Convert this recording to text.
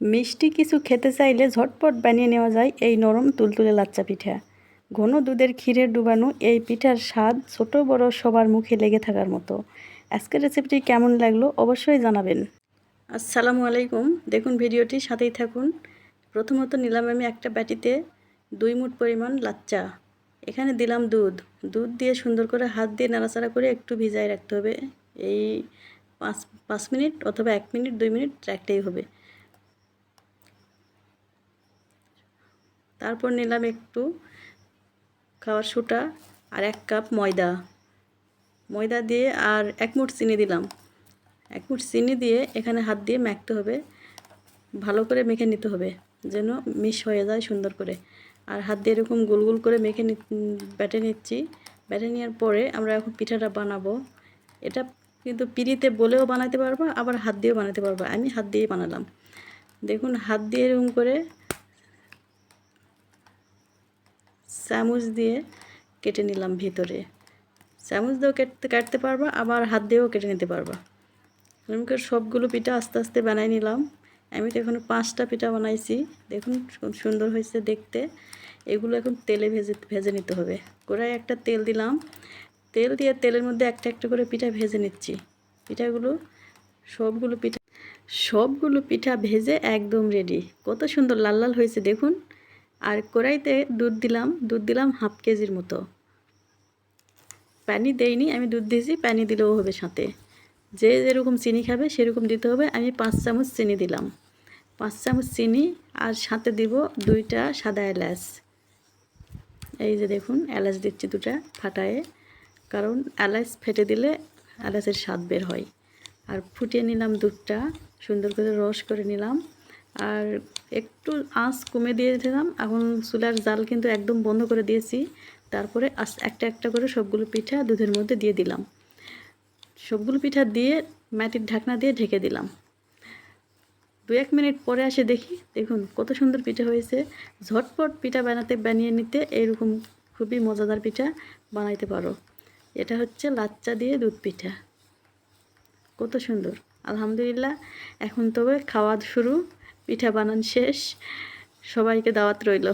মিষ্টি কিছু খেতে চাইলে ঝটপট বানিয়ে নেওয়া যায় এই নরম তুলতুলে লাচ্চা পিঠা। ঘন দুধের ক্ষীরের ডুবানো এই পিঠার স্বাদ ছোট বড় সবার মুখে লেগে থাকার মতো। আজকের রেসিপিটি কেমন লাগলো অবশ্যই জানাবেন। আসসালামু আলাইকুম, দেখুন ভিডিওটি সাথেই থাকুন। প্রথমত নিলাম আমি একটা বাটিতে 2 মুঠ পরিমাণ লাচ্চা। এখানে দিলাম দুধ। দুধ দিয়ে সুন্দর করে হাত দিয়ে নাড়াচাড়া করে একটু ভিজায় রাখতে হবে। এই 5 মিনিট অথবা 1 মিনিট 2 মিনিট রাখলেই হবে। তারপর নিলাম একটু খাওয়ার সোডা আর 1 কাপ ময়দা দিয়ে আর 1 মুঠ চিনি দিলাম। 1 মুঠ চিনি দিয়ে এখানে হাত দিয়ে মাখতে হবে, ভালো করে মেখে নিতে হবে যেন মিশ হয়ে যায় সুন্দর করে। আর হাত দিয়ে এরকম গোল গোল করে মেখে বেটে নিচ্ছি। বেটে নেওয়ার পরে আমরা এখন পিঠাটা বানাবো। এটা কিন্তু পিড়িতে বলেও বানাতে পারবা, আবার হাত দিয়েও বানাতে পারবা। আমি হাত দিয়ে বানালাম। দেখুন হাত দিয়ে এরকম করে চামচ দিয়ে কেটে নিলাম ভিতরে। চামচ দিয়েও কাটতে পারবা, আবার হাত দিয়েও কেটে নিতে পারবা। এরকম করে সবগুলো পিঠা আস্তে আস্তে বানাই নিলাম। আমি তো এখন 5টা পিঠা বানাইছি। দেখুন খুব সুন্দর হয়েছে দেখতে। এগুলো এখন তেলে ভেজে নিতে হবে। কড়াই একটা তেল দিলাম। তেল দিয়ে তেলের মধ্যে একটা একটা করে পিঠা ভেজে নিচ্ছি। সবগুলো পিঠা ভেজে একদম রেডি। কত সুন্দর লাল লাল হয়েছে দেখুন। আর কড়াইতে দুধ দিলাম হাফ কেজির মতো। পানি দেইনি, আমি দুধ দিয়েছি, পানি দিলেও হবে সাথে। যে যেরকম চিনি খাবে সেরকম দিতে হবে। আমি 5 চামচ চিনি দিলাম। 5 চামচ চিনি আর সাথে দিব 2টা সাদা এলাচ। এই যে দেখুন এলাচ দিচ্ছি 2টা ফাটায়ে, কারণ এলাচ ফেটে দিলে এলাচের স্বাদ বের হয়। আর ফুটিয়ে নিলাম দুধটা, সুন্দর করে রস করে নিলাম। আর একটু আঁচ কমে দিয়ে দিলাম। এখন চুলার জাল কিন্তু একদম বন্ধ করে দিয়েছি। তারপরে একটা একটা করে সবগুলো পিঠা দুধের মধ্যে দিয়ে দিলাম। সবগুলো পিঠা দিয়ে মাটির ঢাকনা দিয়ে ঢেকে দিলাম। 2-1 মিনিট পরে আসে দেখি, দেখুন কত সুন্দর পিঠা হয়েছে। ঝটপট পিঠা বানিয়ে নিতে এরকম খুবই মজাদার পিঠা বানাইতে পারো। এটা হচ্ছে লাচ্চা দিয়ে দুধ পিঠা। কত সুন্দর, আলহামদুলিল্লাহ। এখন তবে খাওয়া শুরু, পিঠা বানান শেষ। সবাইকে দাওয়াত রইল।